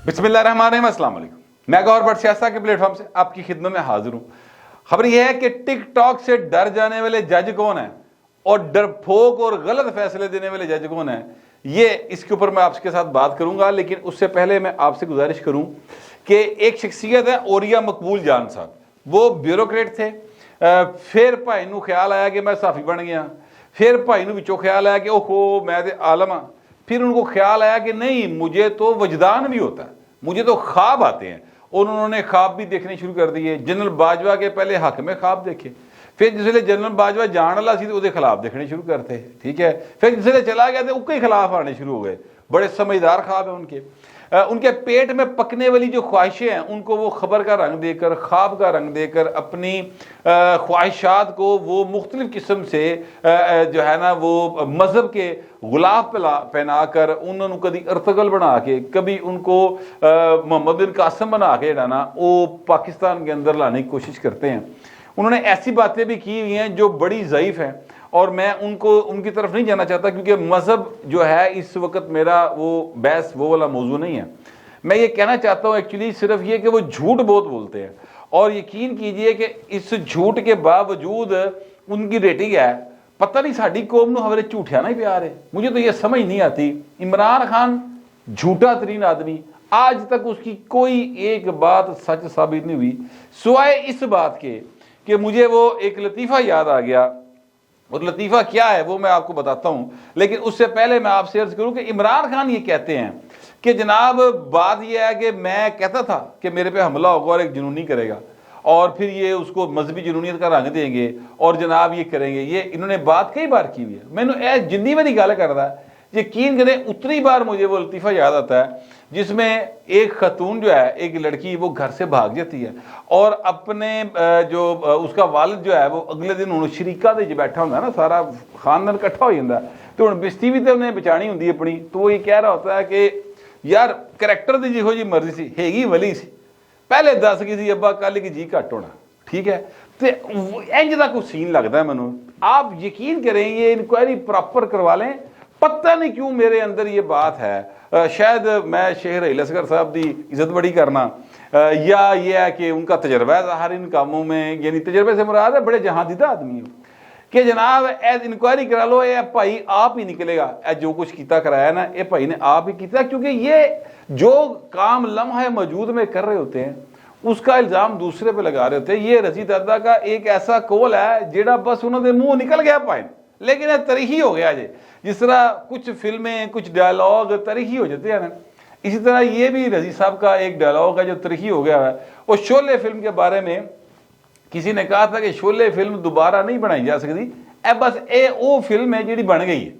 बिस्मिल्लाहिर्रहमानिर्रहीम, अस्सलाम वालेकुम। मैं गौहर बट सियासा के प्लेटफॉर्म से आपकी खिदमत में हाजिर हूँ। खबर यह है कि टिकटॉक से डर जाने वाले जज कौन है और डरपोक और गलत फैसले देने वाले जज कौन है, ये इसके ऊपर मैं आपके साथ बात करूंगा। लेकिन उससे पहले मैं आपसे गुजारिश करूं कि एक शख्सियत है ओरिया मकबूल जान साहब, वो ब्यूरोक्रेट थे। फिर भाई नूं ख्याल आया कि मैं साफी बन गया, फिर भाई नूं विचों ख्याल आया कि ओहो मैं तो आलम हाँ, फिर उनको ख्याल आया कि नहीं मुझे तो वजदान भी होता है, मुझे तो ख्वाब आते हैं, और उन्होंने ख्वाब भी देखने शुरू कर दिए। जनरल बाजवा के पहले हक में ख्वाब देखे, फिर जिसले जनरल बाजवा जान वाला सी उसके खिलाफ देखने शुरू करते, ठीक है। फिर जिसले चला गया तो उसके खिलाफ आने शुरू हो गए। बड़े समझदार ख्वाब है उनके। उनके पेट में पकने वाली जो ख्वाहिशें हैं उनको वो खबर का रंग देकर, ख्वाब का रंग देकर, अपनी ख्वाहिशात को वो मुख्तलिफ किस्म से जो है ना वो मजहब के गुलाब पहना कर, उन्होंने कभी अर्तगल बना के, कभी उनको मोहम्मद बिन कासिम बना के ना वो पाकिस्तान के अंदर लाने की कोशिश करते हैं। उन्होंने ऐसी बातें भी की हुई हैं जो बड़ी ज़ईफ़ हैं, और मैं उनकी तरफ नहीं जाना चाहता क्योंकि मज़हब जो है इस वक्त मेरा वो बहस वो वाला मौजू नहीं है। मैं ये कहना चाहता हूँ एक्चुअली सिर्फ ये कि वो झूठ बहुत बोलते हैं, और यकीन कीजिए कि इस झूठ के बावजूद उनकी रेटिंग है। पता नहीं साड़ी कौम नूं हमारे झूठिया नहीं प्यार है, मुझे तो ये समझ नहीं आती। इमरान खान झूठा तरीन आदमी, आज तक उसकी कोई एक बात सच साबित नहीं हुई, सिवाय इस बात के कि मुझे वो एक लतीफ़ा याद आ गया, और लतीफ़ा क्या है वो मैं आपको बताता हूं। लेकिन उससे पहले मैं आपसे अर्ज करूं कि इमरान खान ये कहते हैं कि जनाब बात यह है कि मैं कहता था कि मेरे पे हमला होगा और एक जुनूनी करेगा, और फिर ये उसको मजहबी जुनूनियत का रंग देंगे और जनाब ये करेंगे। ये इन्होंने बात कई बार की हुई है, मैंने जिंदी में गल कर रहा है। यकीन करें उतनी बार मुझे वो लतीफ़ा याद आता है जिसमें एक खतून जो है, एक लड़की, वो घर से भाग जाती है और अपने जो उसका वालिद जो है वो अगले दिन उन्होंने शरीका दे बैठा होंगे ना, सारा खानदान इकट्ठा हो जाता है, तो हम बिस्ती भी तो उन्हें बचानी होंगी अपनी। तो वो ये कह रहा होता है कि यार करैक्टर की जिहो जी मर्जी सी हैगी वली सी, पहले दस गई सी अब्बा कल की जी घट होना, ठीक है। तो इंज का कुछ सीन लगता है मैनू। आप यकीन करें ये इंक्वायरी प्रॉपर करवा लें, पता नहीं क्यों मेरे अंदर ये बात है। शायद मैं शेख रहील असगर साहब की इज्जत बड़ी करना, या ये है कि उनका तजर्बा है ज़ाहिर इन कामों में, यानी तजर्बे से मुराद है बड़े जहादीदा आदमी हो कि जनाब इंक्वायरी करा लो, ये भाई आप ही निकलेगा, जो कुछ किया कराया ना ये भाई ने आप ही किया, क्योंकि ये जो काम लम्हा मौजूद में कर रहे होते हैं उसका इल्ज़ाम दूसरे पे लगा रहे होते हैं। ये रजी दादा का एक ऐसा कौल है जेड़ा बस उन्होंने मुँह निकल गया पाए, लेकिन यह तरीही हो गया जी, जिस तरह कुछ फिल्में कुछ डायलॉग तरीही हो जाते हैं ना, इसी तरह ये भी रजी साहब का एक डायलॉग है जो तरीही हो गया है। और शोले फिल्म के बारे में किसी ने कहा था कि शोले फिल्म दोबारा नहीं बनाई जा सकती, बस ए वो फिल्म है जी बन गई है,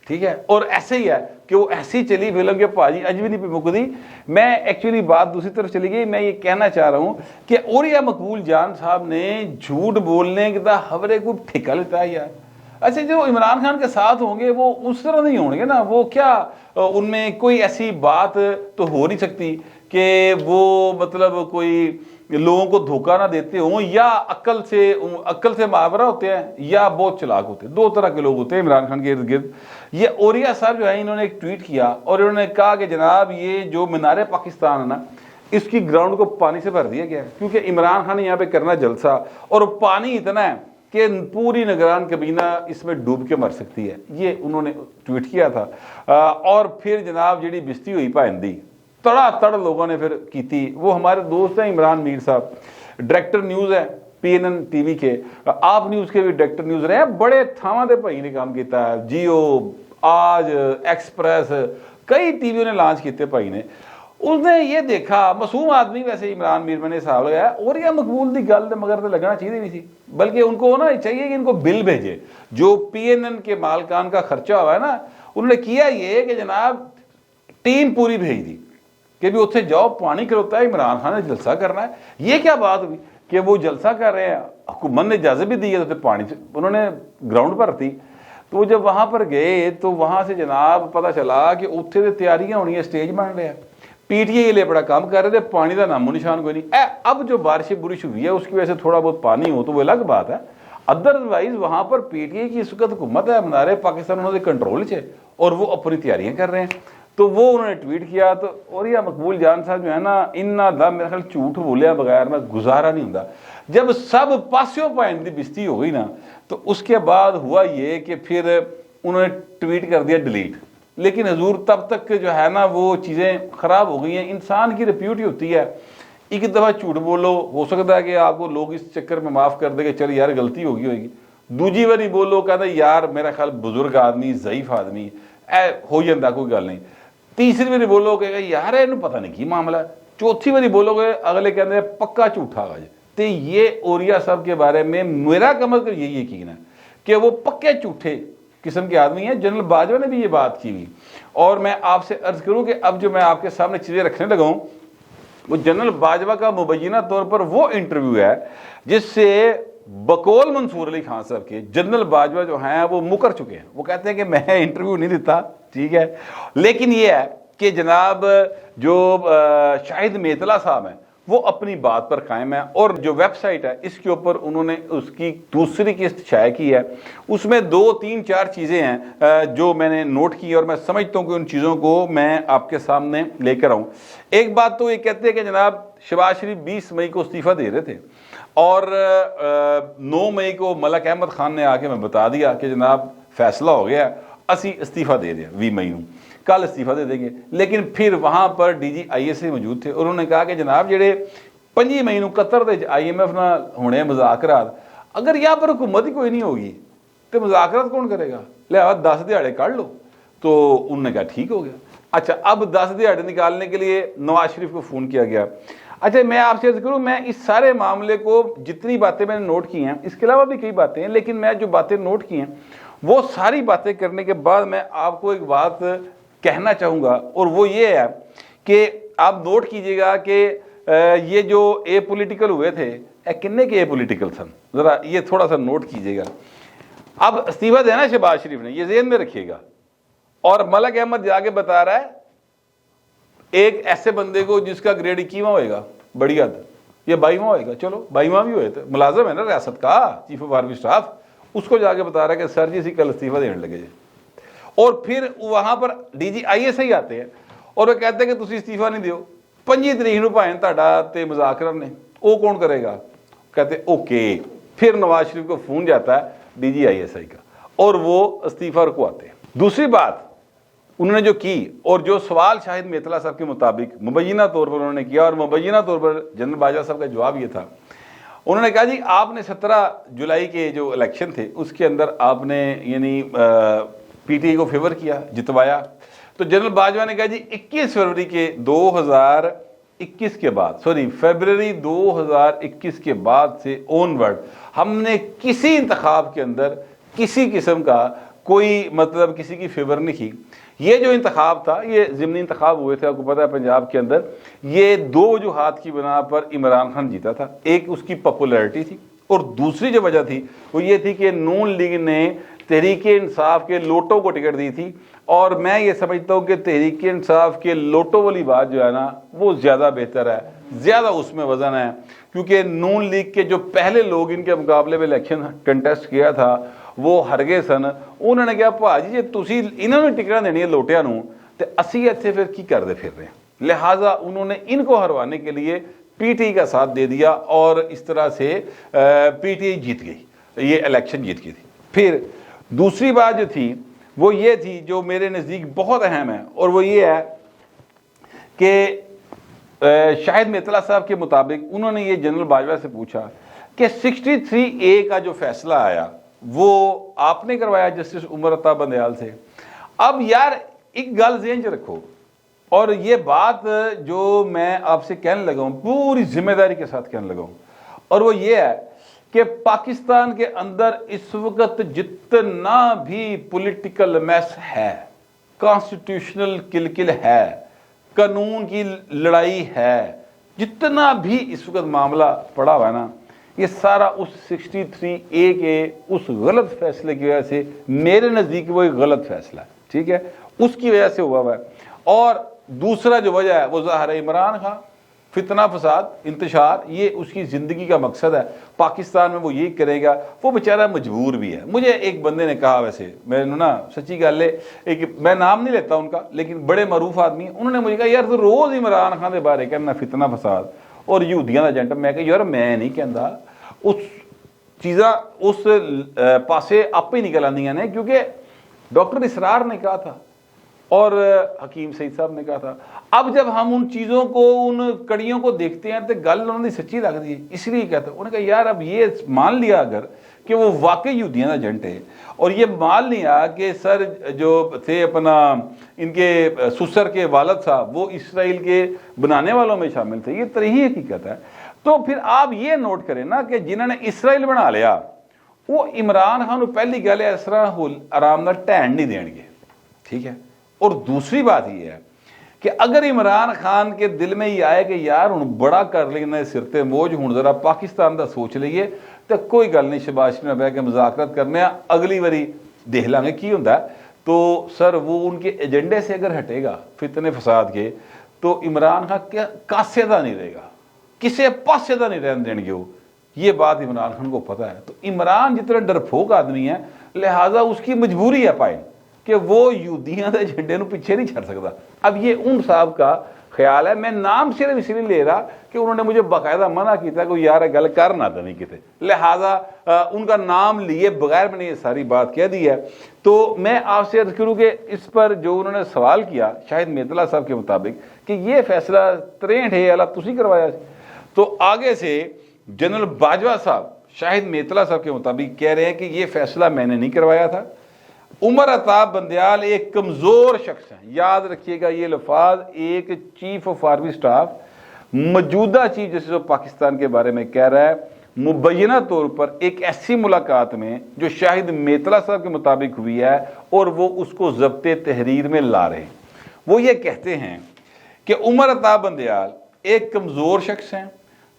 ठीक है। और ऐसे ही है कि वो ऐसी चली फिल्म के भाजी अज भी नहीं मुकदी। मैं एक्चुअली बात दूसरी तरफ चली गई। मैं ये कहना चाह रहा हूँ कि ओरिया मकबूल जान साहब ने झूठ बोलने का हवरे को ठेका लेता है यार। अच्छा, जो इमरान खान के साथ होंगे वो उस तरह नहीं होंगे ना, वो क्या उनमें कोई ऐसी बात तो हो नहीं सकती कि वो मतलब कोई लोगों को धोखा ना देते हों, या अक्ल से मावरा होते हैं, या बहुत चालाक होते हैं। दो तरह के लोग होते हैं इमरान खान के इर्द गिर्द। ये ओरिया साहब जो है इन्होंने एक ट्वीट किया और इन्होंने कहा कि जनाब ये जो मीनार पाकिस्तान है ना, इसकी ग्राउंड को पानी से भर दिया गया है क्योंकि इमरान खान यहाँ पे करना जलसा, और पानी इतना है कि पूरी निगरान कबीना इसमें डूब के मर सकती है। ये उन्होंने ट्वीट किया था। और फिर जनाब जी बिस्ती हुई भाईंदी तड़ लोगों ने फिर की थी। वो हमारे दोस्त हैं इमरान मीर साहब, डायरेक्टर न्यूज़ है PNN TV के, आप न्यूज़ के भी डायरेक्टर न्यूज़ रहे हैं, बड़े थावां दे भाई ने काम किया है, जियो, आज, एक्सप्रेस, कई टीवी ने लॉन्च किए भाई ने। उसने ये देखा, मासूम आदमी वैसे इमरान मीर मैंने हिसाब लगाया, और यह मकबूल की गल मगर तो लगना चाहिए नहीं थी, बल्कि उनको ना चाहिए कि इनको बिल भेजे जो PNN के मालकान का खर्चा हुआ है ना। उन्होंने किया ये कि जनाब टीम पूरी भेज दी कि भी उत्थे जाओ, पानी खलोता है, इमरान खान ने जलसा करना है। ये क्या बात हुई कि वो जलसा कर रहे हैं, हुकूमत ने इजाज़त भी दी है, तो पानी से उन्होंने ग्राउंड भरती। तो जब वहाँ पर गए तो वहाँ से जनाब पता चला कि उत्थे तो तैयारियाँ होनी है, स्टेज बन रहे हैं, PTI के लिए बड़ा काम कर रहे थे, पानी का नामो निशान कोई नहीं। अब जो बारिश बुरिश हुई है उसकी वजह से थोड़ा बहुत पानी हो तो वो अलग बात है, अदरवाइज वहाँ पर PTI की इस वक्त हुकूमत है, मीनार पाकिस्तान उन्होंने कंट्रोल से, और वो अपनी तैयारियां कर रहे हैं। تو وہ انہوں نے ٹویٹ کیا تو اوریہ مقبول جان صاحب جو ہے نا انہاں دا میرے خیال جھوٹ بولیا بغیر میں گزارا نہیں ہوندا. جب سب پاسیوں پائن دی بستی ہو گئی نا تو اس کے بعد ہوا یہ کہ پھر انہوں نے ٹویٹ کر دیا ڈیلیٹ. لیکن حضور تب تک جو ہے نا وہ چیزیں خراب ہو گئی ہیں. انسان کی ریپیوٹ ہی ہوتی ہے, ایک دفعہ جھوٹ بولو ہو سکتا ہے کہ آپ کو لوگ اس چکر میں معاف کر دے کہ چل یار غلطی ہوگی ہوگی, دوجی باری بولو کہتا یار میرا خیال بزرگ آدمی ضعیف آدمی ہو جاتا کوئی گل نہیں, تیسری باری بولو کہ یار یہ پتہ نہیں کی معاملہ ہے, چوتھی باری بولو گے اگلے کہتے ہیں پکا جھوٹا گا. تو یہ اوریہ صاحب کے بارے میں میرا کم از کم یہی یقین ہے کہ وہ پکے جھوٹے قسم کے آدمی ہیں. جنرل باجوہ نے بھی یہ بات کی ہوئی. اور میں آپ سے عرض کروں کہ اب جو میں آپ کے سامنے چیزیں رکھنے لگا ہوں وہ جنرل باجوہ کا مبینہ طور پر وہ انٹرویو ہے جس سے بقول منصور علی خان صاحب کے جنرل باجوہ جو ہیں وہ مکر چکے ہیں. وہ کہتے ہیں کہ میں انٹرویو نہیں دیتا, ٹھیک ہے, لیکن یہ ہے کہ جناب جو شاہد میتلا صاحب ہیں وہ اپنی بات پر قائم ہے. اور جو ویب سائٹ ہے اس کے اوپر انہوں نے اس کی دوسری قسط شائع کی ہے. اس میں 2 3 4 چیزیں ہیں جو میں نے نوٹ کی اور میں سمجھتا ہوں کہ ان چیزوں کو میں آپ کے سامنے لے کر آؤں. ایک بات تو یہ کہتے ہیں کہ جناب شہباز شریف 20 مئی کو استعفیٰ دے رہے تھے اور 9 مئی کو ملک احمد خان نے آ کے میں بتا دیا کہ جناب فیصلہ ہو گیا اسی استعفیٰ دے دیا 20 مئی کو, کل استعفیٰ دے دیں گے. لیکن پھر وہاں پر D G I S A موجود تھے اور انہوں نے کہا کہ جناب جڑے 5 مئی کو قطر دے آئی ایم ایف نہ ہونے مذاکرات, اگر یہاں پر حکومت ہی کوئی نہیں ہوگی تو مذاکرات کون کرے گا, لہٰذا 10 دیہاڑے کر لو. تو انہوں نے کہا ٹھیک ہو گیا. اچھا اب 10 دیہاڑے نکالنے کے لیے نواز شریف کو فون کیا گیا. اچھا میں آپ سے عرض کروں, میں اس سارے معاملے کو جتنی باتیں میں نے نوٹ کی ہیں, اس کے علاوہ بھی کئی باتیں ہیں, لیکن میں جو باتیں نوٹ کی ہیں وہ ساری باتیں کرنے کے بعد میں آپ کو ایک بات کہنا چاہوں گا, اور وہ یہ ہے کہ آپ نوٹ کیجئے گا کہ یہ جو اے پولیٹیکل ہوئے تھے کنے کے اے پولیٹیکل سن, ذرا یہ تھوڑا سا نوٹ کیجئے گا. اب استعفیٰ دینا شہباز شریف نے, یہ ذہن میں رکھیے گا. اور ملک احمد جا کے بتا رہا ہے ایک ایسے بندے کو جس کا گریڈ 21واں ہوئے گا بڑی حد, یہ 22واں ہوئے گا, چلو 22واں بھی ہوئے تھے, ملازم ہے نا ریاست کا, چیف آف آرمی اسٹاف, اس کو جا کے بتا رہا ہے کہ سر جی اسی کل استعفیٰ دینے لگے جی. اور پھر وہاں پر D G I S I آتے ہیں اور وہ کہتے ہیں کہ تسی استعفیٰ نہیں دیو, 25 تاریخ نو بھائیں تہاڈا تے مذاکرہ نے, وہ کون کرے گا, کہتے اوکے. پھر نواز شریف کو فون جاتا ہے D G I S I کا اور وہ استعفیٰ رکواتے ہیں. دوسری بات انہوں نے جو کی اور جو سوال شاہد میتلا صاحب کے مطابق مبینہ طور پر انہوں نے کیا, اور مبینہ طور پر جنرل باجوہ صاحب کا جواب یہ تھا, انہوں نے کہا جی آپ نے 17 جولائی کے جو الیکشن تھے اس کے اندر آپ نے یعنی پی ٹی آئی کو فیور کیا, جتوایا. تو جنرل باجوہ نے کہا جی 21 فروری کے 2021 کے بعد, سوری فیبرری 2021 کے بعد سے اون ورڈ ہم نے کسی انتخاب کے اندر کسی قسم کا کوئی مطلب کسی کی فیور نہیں کی. یہ جو انتخاب تھا یہ ضمنی انتخاب ہوئے تھے, آپ کو پتہ ہے پنجاب کے اندر یہ 2 وجوہات کی بنا پر عمران خان جیتا تھا. ایک اس کی پاپولیرٹی تھی اور دوسری جو وجہ تھی وہ یہ تھی کہ نون لیگ نے تحریک انصاف کے لوٹوں کو ٹکٹ دی تھی. اور میں یہ سمجھتا ہوں کہ تحریک انصاف کے لوٹوں والی بات جو ہے نا وہ زیادہ بہتر ہے, زیادہ اس میں وزن ہے, کیونکہ نون لیگ کے جو پہلے لوگ ان کے مقابلے میں الیکشن کنٹیسٹ کیا تھا وہ ہرگے سن. انہوں نے کہا بھاجی جی تسی انہوں نے ٹکٹاں دینی لوٹیاں نو تے اسی ایتھے پھر کی کرتے پھر رہے ہیں, لہٰذا انہوں نے ان کو ہروانے کے لیے پی ٹی آئی کا ساتھ دے دیا اور اس طرح سے پی ٹی آئی جیت گئی, یہ الیکشن جیت گئی تھی. پھر دوسری بات جو تھی وہ یہ تھی جو میرے نزدیک بہت اہم ہے, اور وہ یہ ہے کہ شاہد میتلا صاحب کے مطابق انہوں نے یہ جنرل باجوہ سے پوچھا کہ 63A کا جو فیصلہ آیا وہ آپ نے کروایا جسٹس عمر عطا بندیال سے. اب یار ایک گل ذہن چ رکھو, اور یہ بات جو میں آپ سے کہنے لگا ہوں پوری ذمہ داری کے ساتھ کہنے لگا ہوں, اور وہ یہ ہے کہ پاکستان کے اندر اس وقت جتنا بھی پولیٹیکل میس ہے, کانسٹیٹیوشنل کلکل ہے, قانون کی لڑائی ہے, جتنا بھی اس وقت معاملہ پڑا ہوا ہے نا, یہ سارا اس 63A کے اس غلط فیصلے کی وجہ سے, میرے نزدیک وہ ایک غلط فیصلہ ہے, ٹھیک ہے, اس کی وجہ سے ہوا ہوا ہے. اور دوسرا جو وجہ ہے وہ ظاہر ہے عمران خان, فتنہ فساد انتشار یہ اس کی زندگی کا مقصد ہے، پاکستان میں وہ یہی کرے گا، وہ بیچارہ مجبور بھی ہے۔ مجھے ایک بندے نے کہا، ویسے میں نے نا سچی گل ہے، ایک میں نام نہیں لیتا ان کا لیکن بڑے معروف آدمی ہیں، انہوں نے مجھے کہا یار تو روز عمران خان کے بارے کرنا فتنہ فساد اور یہودیاں دا ایجنٹ۔ میں کہا یار میں نہیں کہندا، اس چیزاں اس پاسے آپ ہی نکل آندیاں نے، کیونکہ ڈاکٹر اسرار نے کہا تھا اور حکیم سعید صاحب نے کہا تھا۔ اب جب ہم ان چیزوں کو، ان کڑیوں کو دیکھتے ہیں تو گل انہوں نے سچی لگتی ہے، اس لیے کہتا ہے۔ انہوں نے کہا یار اب یہ مان لیا اگر کہ وہ واقعی یہودیاں کا ایجنٹ ہے، اور یہ مان لیا کہ سر جو تھے اپنا ان کے سسر کے والد صاحب وہ اسرائیل کے بنانے والوں میں شامل تھے، یہ ترہی حقیقت ہے، تو پھر آپ یہ نوٹ کریں نا کہ جنہوں نے اسرائیل بنا لیا وہ عمران خان پہلی گل اس طرح آرام نال ٹہن نہیں دین گے، ٹھیک ہے۔ اور دوسری بات یہ ہے کہ اگر عمران خان کے دل میں یہ آئے کہ یار ہوں بڑا کر لینا سرتے موج، ہوں ذرا پاکستان دا سوچ لئیے، تو کوئی گل نہیں، شباز شریف بہ کے مذاکرات کرنے ہیں، اگلی واری دیکھ لیں گے کی ہوندا ہے۔ تو سر وہ ان کے ایجنڈے سے اگر ہٹے گا فتنے فساد کے، تو عمران خان کیا کاسے دا نہیں رہے گا، کسے پاسے دا نہیں رہن دیں گے وہ، یہ بات عمران خان کو پتہ ہے۔ تو عمران جتنے ڈرپھوک آدمی ہے، لہٰذا اس کی مجبوری ہے پائن کہ وہ یہودیاں دے ایجنڈے نو پیچھے نہیں چھڑ سکتا۔ اب یہ ان صاحب کا خیال ہے، میں نام صرف اس لیے لے رہا کہ انہوں نے مجھے باقاعدہ منع کیا کہ یار گل کرنا تو نہیں کتے، لہٰذا ان کا نام لیے بغیر میں نے یہ ساری بات کہہ دی ہے۔ تو میں آپ سے عرض کروں کہ اس پر جو انہوں نے سوال کیا شاہد میتلا صاحب کے مطابق کہ یہ فیصلہ 63 ہے اللہ تسی کروایا سی، تو آگے سے جنرل باجوہ صاحب شاہد میتلا صاحب کے مطابق کہہ رہے ہیں کہ یہ فیصلہ میں نے نہیں کروایا تھا۔ عمر عطا بندیال ایک کمزور شخص ہیں، یاد رکھیے گا یہ لفظ، ایک چیف آف آرمی سٹاف موجودہ چیف جسٹس آف پاکستان کے بارے میں کہہ رہا ہے، مبینہ طور پر ایک ایسی ملاقات میں جو شاہد میتلا صاحب کے مطابق ہوئی ہے اور وہ اس کو ضبط تحریر میں لا رہے ہیں۔ وہ یہ کہتے ہیں کہ عمر عطا بندیال ایک کمزور شخص ہیں،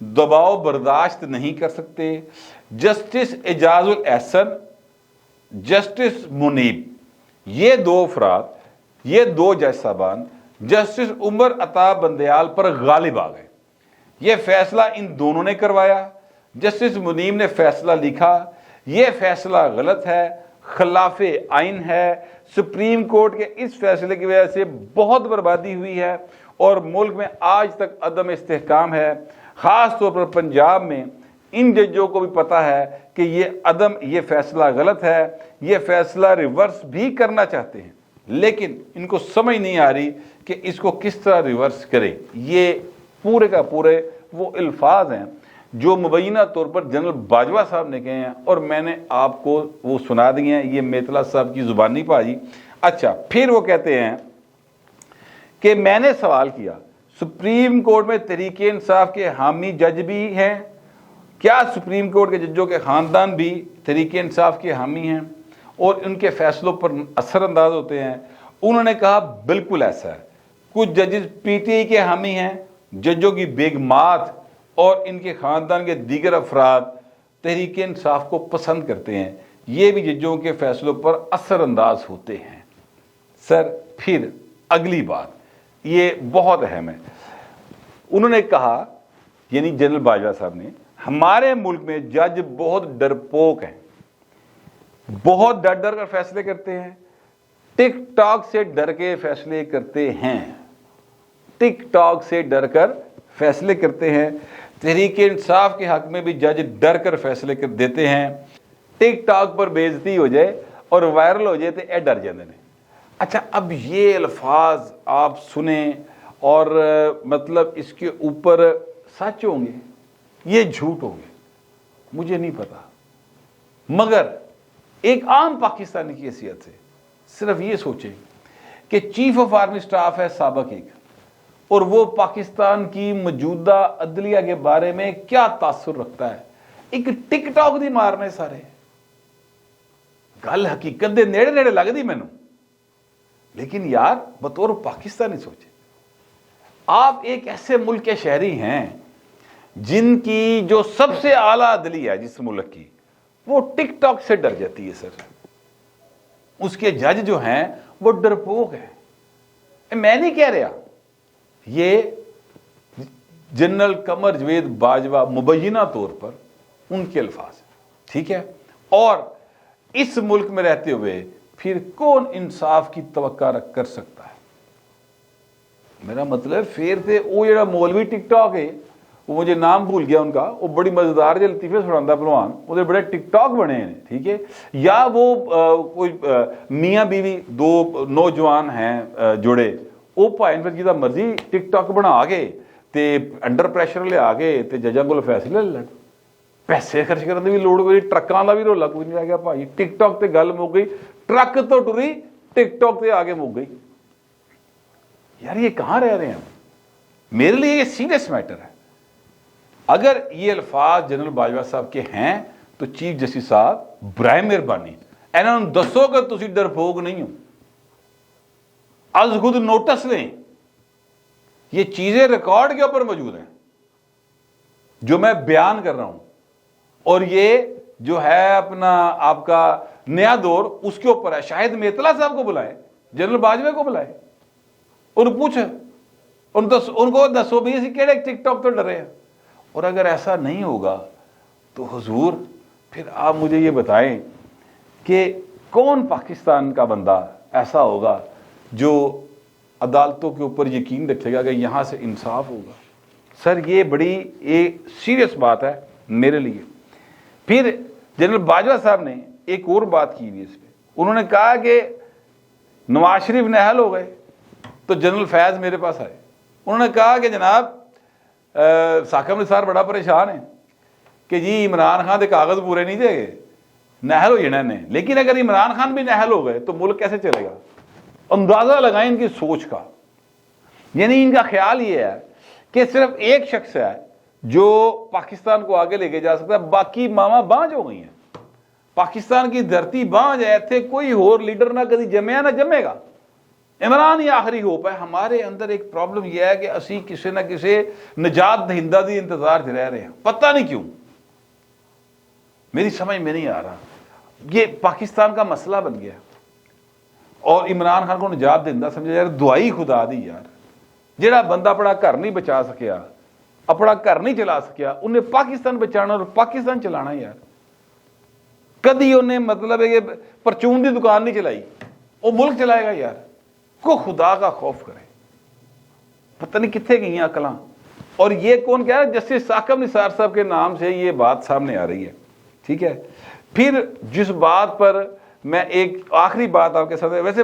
دباؤ برداشت نہیں کر سکتے۔ جسٹس اعجاز الاحسن، جسٹس منیب، یہ دو افراد، یہ دو جج صاحبان جسٹس عمر عطا بندیال پر غالب آ گئے۔ یہ فیصلہ ان دونوں نے کروایا۔ جسٹس منیب نے فیصلہ لکھا، یہ فیصلہ غلط ہے، خلاف آئین ہے، سپریم کورٹ کے اس فیصلے کی وجہ سے بہت بربادی ہوئی ہے اور ملک میں آج تک عدم استحکام ہے، خاص طور پر پنجاب میں۔ ان ججوں کو بھی پتہ ہے کہ یہ فیصلہ غلط ہے، یہ فیصلہ ریورس بھی کرنا چاہتے ہیں، لیکن ان کو سمجھ نہیں آ رہی کہ اس کو کس طرح ریورس کرے۔ یہ پورے کا پورے وہ الفاظ ہیں جو مبینہ طور پر جنرل باجوہ صاحب نے کہے ہیں اور میں نے آپ کو وہ سنا دیے ہیں، یہ میتلا صاحب کی زبانی پاجی۔ اچھا، پھر وہ کہتے ہیں کہ میں نے سوال کیا سپریم کورٹ میں تحریک انصاف کے حامی جج بھی ہیں، کیا سپریم کورٹ کے ججوں کے خاندان بھی تحریک انصاف کے حامی ہیں اور ان کے فیصلوں پر اثر انداز ہوتے ہیں؟ انہوں نے کہا بالکل ایسا ہے، کچھ ججز پی ٹی آئی کے حامی ہیں، ججوں کی بیگمات اور ان کے خاندان کے دیگر افراد تحریک انصاف کو پسند کرتے ہیں، یہ بھی ججوں کے فیصلوں پر اثر انداز ہوتے ہیں۔ سر پھر اگلی بات یہ بہت اہم ہے، انہوں نے کہا یعنی جنرل باجوہ صاحب نے، ہمارے ملک میں جج بہت ڈرپوک ہیں، بہت ڈر ڈر کر فیصلے کرتے ہیں، ٹک ٹاک سے ڈر کے فیصلے کرتے ہیں، ٹک ٹاک سے ڈر کر فیصلے کرتے ہیں۔ تحریک انصاف کے حق میں بھی جج ڈر کر فیصلے کر دیتے ہیں، ٹک ٹاک پر بے عزتی ہو جائے اور وائرل ہو جائے تو اے ڈر جاندے نے۔ اچھا، اب یہ الفاظ آپ سنیں اور مطلب اس کے اوپر سچ ہوں گے یہ جھوٹ ہوں گے مجھے نہیں پتا، مگر ایک عام پاکستانی کی حیثیت سے صرف یہ سوچیں کہ چیف آف آرمی سٹاف ہے سابق ایک، اور وہ پاکستان کی موجودہ عدلیہ کے بارے میں کیا تاثر رکھتا ہے۔ ایک ٹک ٹاک دی مارنے سارے گل حقیقت دے نیڑے نیڑے لگ دی مینوں، لیکن یار بطور پاکستانی سوچے، آپ ایک ایسے ملک کے شہری ہیں جن کی جو سب سے اعلیٰ عدلیہ ہے جس ملک کی، وہ ٹک ٹاک سے ڈر جاتی ہے۔ سر اس کے جج جو ہیں وہ ڈرپوک ہیں۔ میں نہیں کہہ رہا، یہ जनरल कमर जवेद बाजवा मुबैना तौर पर उनके अल्फाज, ठीक है। और इस मुल्क में रहते हुए फिर कौन इंसाफ की तवक्का कर सकता है? मेरा मतलब फिर थे वो जरा मौलवी टिकटॉक है, वो मुझे नाम भूल गया उनका, वो बड़ी मजेदार जो लतीफे सुनाता भलवान, वो बड़े टिकटॉक बने हैं, ठीक है। या वो कोई मियाँ बीवी दो नौजवान हैं जुड़े, वो भाई फिर जिदा मर्जी टिकटॉक बना के ते अंडर प्रैशर लिया के ते जजां कोल फैसले ले लैण, पैसे खर्च करने की भी लोड़ कोई, ट्रकों का भी रोला कोई नहीं रह गया भाई। टिकटॉक ते गल मुक गई, ट्रक तो टुरी, टिकटॉक ते आगे मुक गई। यार ये कहाँ रह रहे हैं? मेरे लिए ये सीरियस मैटर है। अगर ये अल्फाज जनरल बाजवा साहब के हैं तो चीफ जस्टिस साहब बराए मेहरबानी इन्होंने दसो कि तुसी डरपोक नहीं हो, आज खुद नोटिस लें। ये चीजें रिकॉर्ड के ऊपर मौजूद हैं जो मैं बयान कर रहा हूं, और ये जो है अपना आपका नया दौर उसके ऊपर है। शाहिद मेतला साहब को बुलाए, जनरल बाजवा को बुलाए और पूछे उनको दसो भी असी केड़े टिकटॉक तो डरे हैं। और अगर ऐसा नहीं होगा तो हुजूर फिर आप मुझे ये बताएं कि कौन पाकिस्तान का बंदा ऐसा होगा जो अदालतों के ऊपर यकीन रखेगा कि यहां से इंसाफ होगा? सर ये बड़ी एक सीरियस बात है मेरे लिए। फिर जनरल बाजवा साहब ने एक और बात की इस पे, उन्होंने कहा कि नवाज शरीफ नाअहल हो गए तो जनरल फैज मेरे पास आए, उन्होंने कहा कि जनाब साकिब निसार बड़ा परेशान है कि जी इमरान खान के कागज पूरे नहीं देंगे, नाअहल हो जाना ने, लेकिन अगर इमरान खान भी नाअहल हो गए तो मुल्क कैसे चलेगा? अंदाजा लगाएं इनकी सोच का। यानी इनका ख्याल ये है कि सिर्फ एक शख्स है जो पाकिस्तान को आगे लेके जा सकता है, बाकी मामा बांझ हो गई हैं। पाकिस्तान की धरती बांझ है, थे कोई और लीडर ना कभी जमया ना जमेगा, इमरान ही आखिरी होप है। हमारे अंदर एक प्रॉब्लम यह है कि असी किसी ना किसी निजात दहिंदा की इंतजार रह रहे हैं, पता नहीं क्यों, मेरी समझ में नहीं आ रहा। ये पाकिस्तान का मसला बन गया और इमरान खान को निजात दहिंदा समझा यार, दुआई खुदा दी यार। जेड़ा बंदा अपना घर नहीं बचा सकिया, अपना घर नहीं चला सकिया, उन्हें पाकिस्तान बचाना और पाकिस्तान चलाना यार। कदी उन्हें मतलब है कि परचून की दुकान नहीं चलाई, वो मुल्क चलाएगा यार? को खुदा का खौफ करे, पता नहीं कितने गई अकलां। और ये कौन कह रहा है? जस्टिस साकिब निसार साहब के नाम से ये बात सामने आ रही है, ठीक है। फिर जिस बात पर मैं एक आखिरी बात आपके साथ, वैसे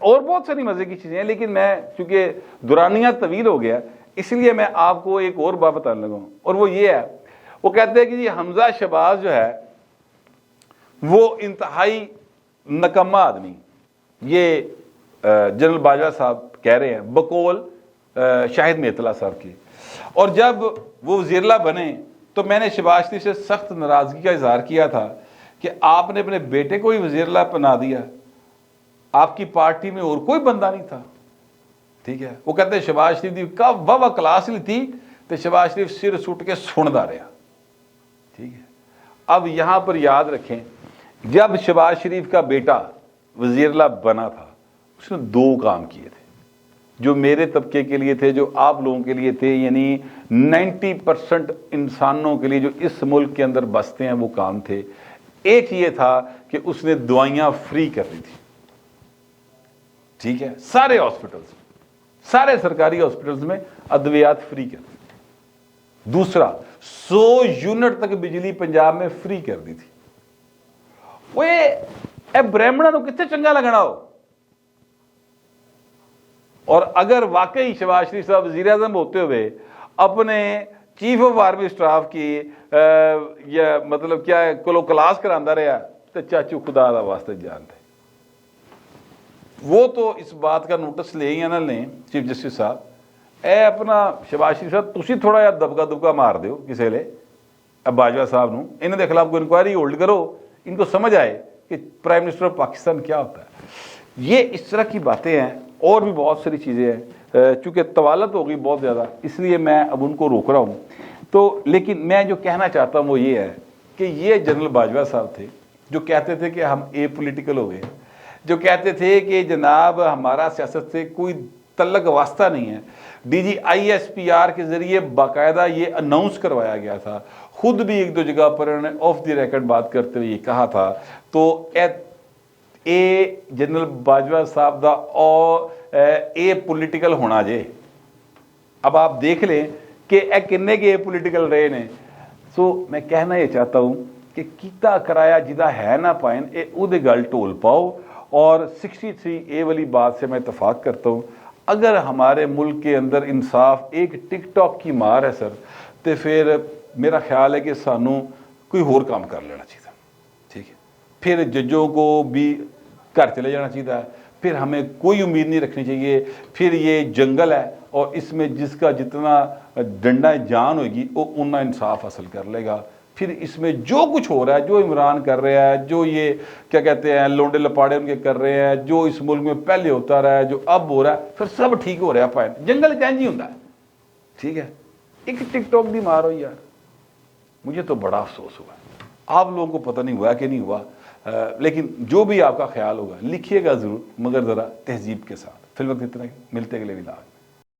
और बहुत सारी मजे की चीजें हैं लेकिन मैं चूंकि दुरानिया तवील हो गया इसलिए मैं आपको एक और बात बताने लगा, और वो ये है, वो कहते हैं कि जी हमजा शहबाज जो है वो इंतहाई नकम्मा आदमी, ये जनरल बाजवा साहब कह रहे हैं बकौल शाहिद मेतला साहब की। और जब वो वज़ीर-ए-आला बने तो मैंने शहबाज शरीफ से सख्त नाराजगी का इजहार किया था कि आपने अपने बेटे को ही वज़ीर-ए-आला बना दिया, आपकी पार्टी में और कोई बंदा नहीं था, ठीक है। वो कहते हैं शहबाज शरीफ की कब वाह क्लास ली थी तो शहबाज शरीफ सिर सुट के सुनता रहा, ठीक है। अब यहां पर याद रखें, जब शहबाज शरीफ का बेटा वज़ीर-ए-आला बना था उसने दो काम किए थे जो मेरे तबके के लिए थे, जो आप लोगों के लिए थे, यानी 90% इंसानों के लिए जो इस मुल्क के अंदर बसते हैं वो काम थे। एक ये था कि उसने दवाइयां फ्री कर दी थी, ठीक है, सारे हॉस्पिटल्स, सारे सरकारी हॉस्पिटल्स में अद्वियात फ्री कर दी। दूसरा, 100 यूनिट तक बिजली पंजाब में फ्री कर दी थी। वो ब्राह्मणों को कितने चंगा लगना हो। और अगर वाकई शहबाज शरीफ साहब वज़ीर आज़म होते हुए अपने चीफ ऑफ आर्मी स्टाफ की या मतलब क्या कोलो क्लास करांदा रहा तो चाचू खुदा दा वास्ते जानते, वो तो इस बात का नोटिस ले ही ना लें चीफ जस्टिस साहब, ए अपना शहबाज शरीफ साहब तुसी थोड़ा जिहा दबका दुबका मार दो किसी ले बाजवा साहब नूं, इन्हां दे खिलाफ कोई इंक्वायरी होल्ड करो, इनको समझ आए कि प्राइम मिनिस्टर ऑफ पाकिस्तान क्या होता है। ये इस तरह की बातें हैं, और भी बहुत सारी चीज़ें हैं, चूँकि तवालत हो गई बहुत ज़्यादा इसलिए मैं अब उनको रोक रहा हूँ। तो लेकिन मैं जो कहना चाहता हूँ वो ये है कि ये जनरल बाजवा साहब थे जो कहते थे कि हम ए पोलिटिकल हो गए, जो कहते थे कि जनाब हमारा सियासत से कोई तल्लक वास्ता नहीं है। DGISPR के ज़रिए बाकायदा ये अनाउंस करवाया गया था, खुद भी एक दो जगह पर उन्होंने ऑफ द रिकॉर्ड बात करते हुए ये कहा था। तो ए जनरल बाजवा साहब दा और ए पोलिटिकल होना जे। अब आप देख लें कि किन्ने के पोलिटिकल रहे ने। सो मैं कहना ये चाहता हूँ कि कीता कराया जिदा है ना पाइन ए उदे गल ढोल पाओ। और 63A वाली बात से मैं इतफाक करता हूँ, अगर हमारे मुल्क के अंदर इंसाफ एक टिकटॉक की मार है सर, तो फिर मेरा ख्याल है कि सानू कोई होर काम कर लेना चाहिए, ठीक है। फिर जजों को भी घर चले जाना चाहिए, फिर हमें कोई उम्मीद नहीं रखनी चाहिए। फिर ये जंगल है और इसमें जिसका जितना डंडा जान होगी वो उतना इंसाफ हासिल कर लेगा। फिर इसमें जो कुछ हो रहा है, जो इमरान कर रहा है, जो ये क्या कहते हैं लोंडे लपाड़े उनके कर रहे हैं, जो इस मुल्क में पहले होता रहा है, जो अब हो रहा है, फिर सब ठीक हो रहा है। पाए जंगल कैंज ही होता है, ठीक है। एक टिकटॉक भी मारो यार, मुझे तो बड़ा अफसोस हुआ। आप लोगों को पता नहीं हुआ कि नहीं हुआ, लेकिन जो भी आपका ख्याल होगा लिखिएगा ज़रूर, मगर ज़रा तहजीब के साथ। फिर वक्त इतना ही, मिलते अगले विलाग।